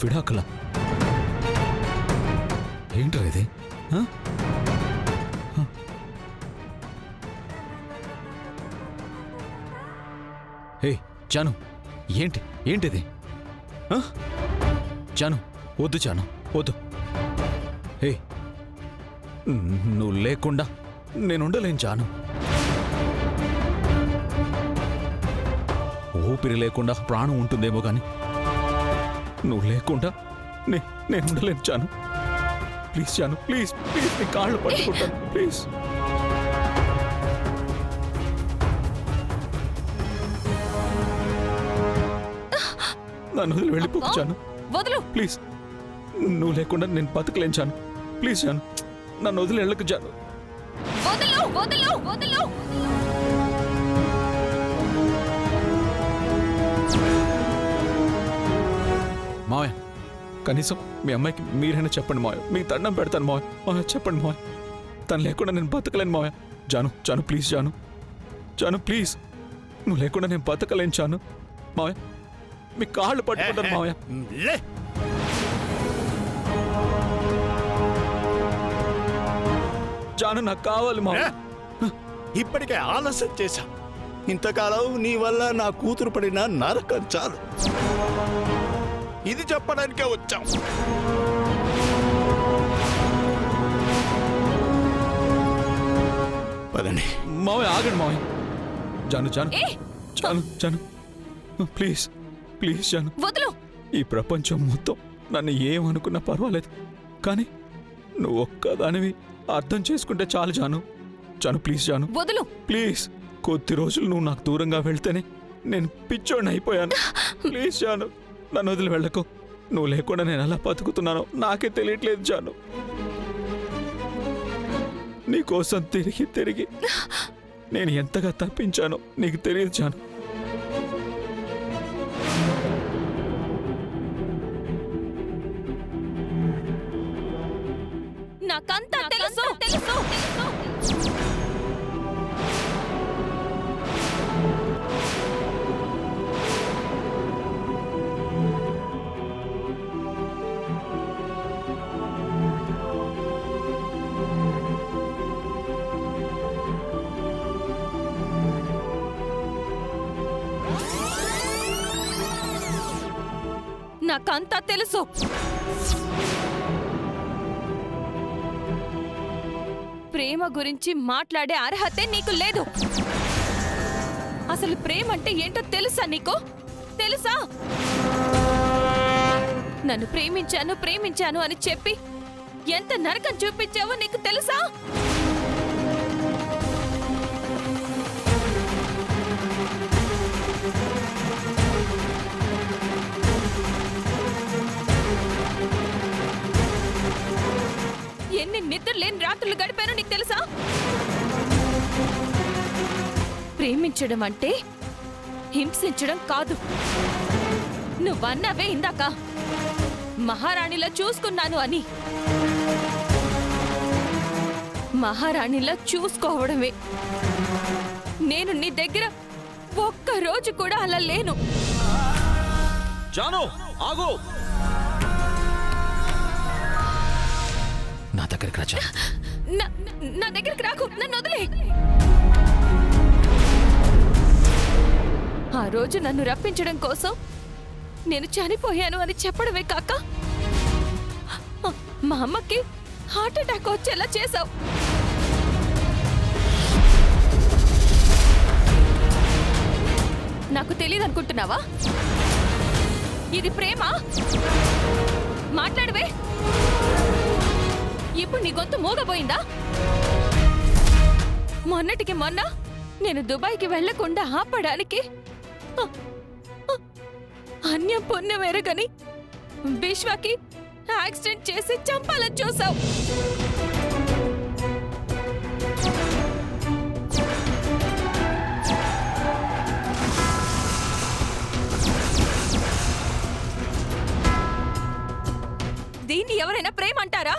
విడాకులా ఏంట్రా ఇది? హే జాను, ఏంటిది? జాను వద్దు, జాను వద్దు. హే నువ్వు లేకుండా నేనుండలేను జాను. ఊపిరి లేకుండా ప్రాణం ఉంటుందేమో కానీ నువ్వు లేకుండా నేను ఉండలేను జాను. ప్లీజ్ జాను, ప్లీజ్ ప్లీజ్ నీ కాళ్ళు పట్టుకుంటాను ప్లీజ్. నన్ను వదిలి వెళ్ళిపోకు జాను. వదులు ప్లీజ్. నువ్వు లేకుండా నేను బతకలేను జాను. ప్లీజ్ జాను, నన్ను వదిలి వెళ్ళకు జాను. వదులు వదులు వదులు. మావయ్య, కనీసం మీ అమ్మాయికి మీరైనా చెప్పండి మావయ్య. మీకు దండం పెడతాను మావయ్య. మావయ్య చెప్పండి మావయ్య. తను లేకుండా నేను బతకలేను మావయ్య. జాను ప్లీజ్ జాను ప్లీజ్. నువ్వు లేకుండా నేను బతకలేను జాను. మావయ్య మీ కాళ్ళు పట్టుకుంటాను మావయ్య. జాను నాకు కావాలి మావయ్య. ఇప్పటికే ఆలస్యం చేశా. ఇంతకాలం నీ వల్ల నా కూతురు పడిన నరకం చాలు. ఇది చెప్పడానికే వచ్చాం. పదండి. మావయ్య ఆగండి మావయ్య. జాను ప్లీజ్ జాను. వదులు. ఈ ప్రపంచం మొత్తం నన్ను ఏమనుకున్నా పర్వాలేదు, కానీ నువ్వు ఒక్కదానివి అర్థం చేసుకుంటే చాలు జాను ప్లీజ్ జాను. వదులు ప్లీజ్. కొద్ది రోజులు నువ్వు నాకు దూరంగా వెళ్తేనే నేను పిచ్చోడిని అయిపోయాను. ప్లీజ్ జాను, నన్ను వదిలి వెళ్ళకు. నువ్వు లేకుండా నేను ఎలా బతుకుతున్నానో నాకే తెలియట్లేదు జాను. నీకోసం తిరిగి నేను ఎంతగా తప్పించానో నీకు తెలియదు జాను. నాకంతా తెలుసు. నాకంతా తెలుసు. ప్రేమ గురించి మాట్లాడే అర్హతే నీకు లేదు. అసలు ప్రేమ అంటే ఏంటో తెలుసా నీకు? తెలుసా? నన్ను ప్రేమించాను అని చెప్పి ఎంత నరకం చూపించావో నీకు తెలుసా? ఎన్ని నిద్ర లేని రాత్రులు గడిపానో నీకు తెలుసా? ప్రేమించడం అంటే హింసించడం కాదు. నువ్వన్నవే ఇందాక మహారాణిలా చూసుకున్నాను అని. మహారాణిలా చూసుకోవడమే. నేను నీ దగ్గర ఒక్కరోజు కూడా అలా లేను. జాను ఆగు. నా దగ్గరికి రా జాను. నా దగ్గరికి రాకు. నన్ను వదిలే. ఆ రోజు నన్ను రప్పించడం కోసం నేను చనిపోయాను అని చెప్పడమే కాక మా అమ్మకి హార్ట్ అటాక్ వచ్చేలా చేశావు. నాకు తెలియదు అనుకుంటున్నావా? ఇది ప్రేమ? మాట్లాడవే. ఇప్పుడు నీ గొంతు మూగపోయిందా? మొన్నటికి మొన్న నేను దుబాయ్కి వెళ్లకుండా ఆపడానికి అన్యం పుణ్యం ఎరగని విశ్వకి యాక్సిడెంట్ చేసి చంపాలని చూసావు. దీన్ని ఎవరైనా ప్రేమ అంటారా?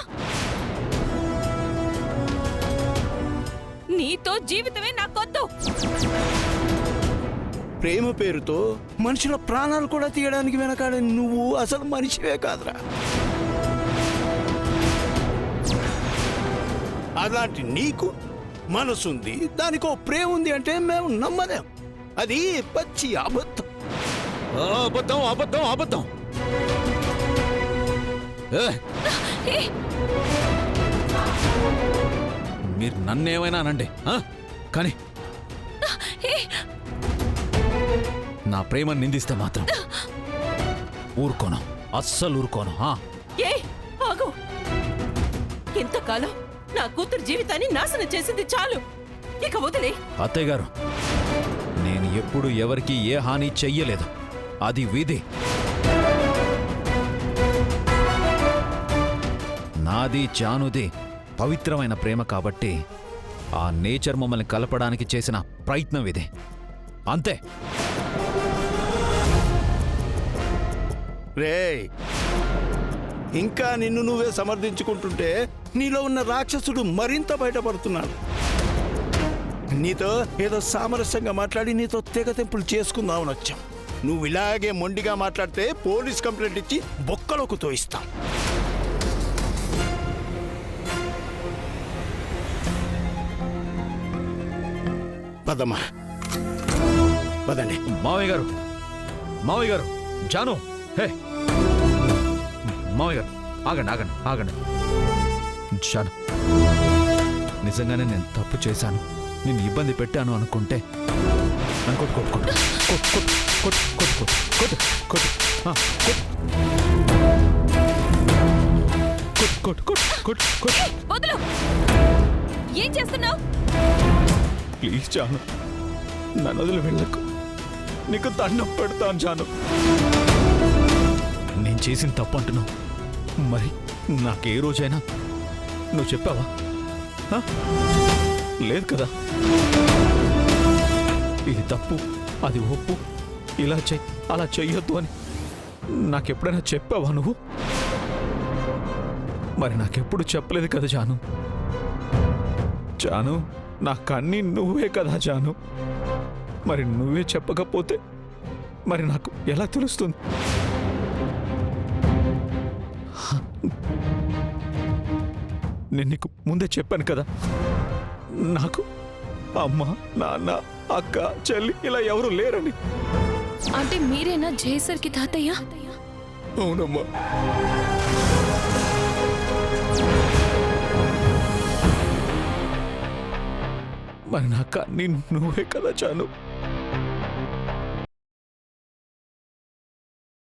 నీతో జీవితమే నాకొద్దు. ప్రేమ పేరుతో మనుషుల ప్రాణాలు కూడా తీయడానికి వెనకాడని నువ్వు అసలు మనిషివే కాదురా. అలాంటి నీకు మనసుంది, దానికో ప్రేమ ఉంది అంటే మేము నమ్మలేం. అది పచ్చి అబద్ధం. అబద్ధం అబద్ధం అబద్ధం. మీరు నన్నేమైనా అనండి, కానీ నా ప్రేమను నిందిస్తే మాత్రం ఊరుకోను, అస్సలు ఊరుకోను. ఏ ఆగు! ఇంతకాలం నా కూతురు జీవితాన్ని నాశనం చేసింది చాలు, ఇక వదిలే. అత్తయ్య గారు, నేను ఎప్పుడు ఎవరికి ఏ హాని చెయ్యలేదు. అది విధి. నాది జానుది పవిత్రమైన ప్రేమ కాబట్టి ఆ నేచర్ మమ్మల్ని కలపడానికి చేసిన ప్రయత్నం ఇది, అంతే. రేయ్, ఇంకా నిన్ను నువ్వే సమర్థించుకుంటుంటే నీలో ఉన్న రాక్షసుడు మరింత బయటపడుతున్నాడు. నీతో ఏదో సామరస్యంగా మాట్లాడి నీతో తెగతెంపులు చేసుకుందామని వచ్చాం. నువ్వు ఇలాగే మొండిగా మాట్లాడితే పోలీస్ కంప్లైంట్ ఇచ్చి బొక్కలోకి తోయిస్తాం. పదమ్మా, పదండి. మావయ్య గారు, మావయ్య గారు, జాను, హే మావయ్య గారు, ఆగండి ఆగండి ఆగండి. జాను, నిజంగానే నేను తప్పు చేశాను, నేను ఇబ్బంది పెట్టాను అనుకుంటే నన్ను కొట్టు కొట్టు కొట్టు కొట్టు కొట్టు కొట్టు కొట్టు కొట్టు కొట్టు కొట్టు కొట్టు. వదులు! ఏం చేస్తున్నావు? ప్లీజ్ జాను, నన్ను వదిలి వెళ్ళకు. నీకు దండం పెడతాను జాను. నేను చేసిన తప్పు అంటున్నావు, మరి నాకే రోజైనా నువ్వు చెప్పావా? లేదు కదా. ఇది తప్పు, అది ఒప్పు, ఇలా చెయ్యి, అలా చెయ్యొద్దు అని నాకెప్పుడైనా చెప్పావా నువ్వు? మరి నాకెప్పుడు చెప్పలేదు కదా జాను. జాను, నా కన్నీ నువ్వే కదా జాను. మరి నువ్వే చెప్పకపోతే మరి నాకు ఎలా తెలుస్తుంది? నేను నీకు ముందే చెప్పాను కదా, నాకు అమ్మ, నాన్న, అక్క, చెల్లి ఇలా ఎవరు లేరని. అంటే మీరేనా జయసర్కి తాతయ్య? అవునమ్మా. మరి నా కన్నీ నువ్వే కదా జాను.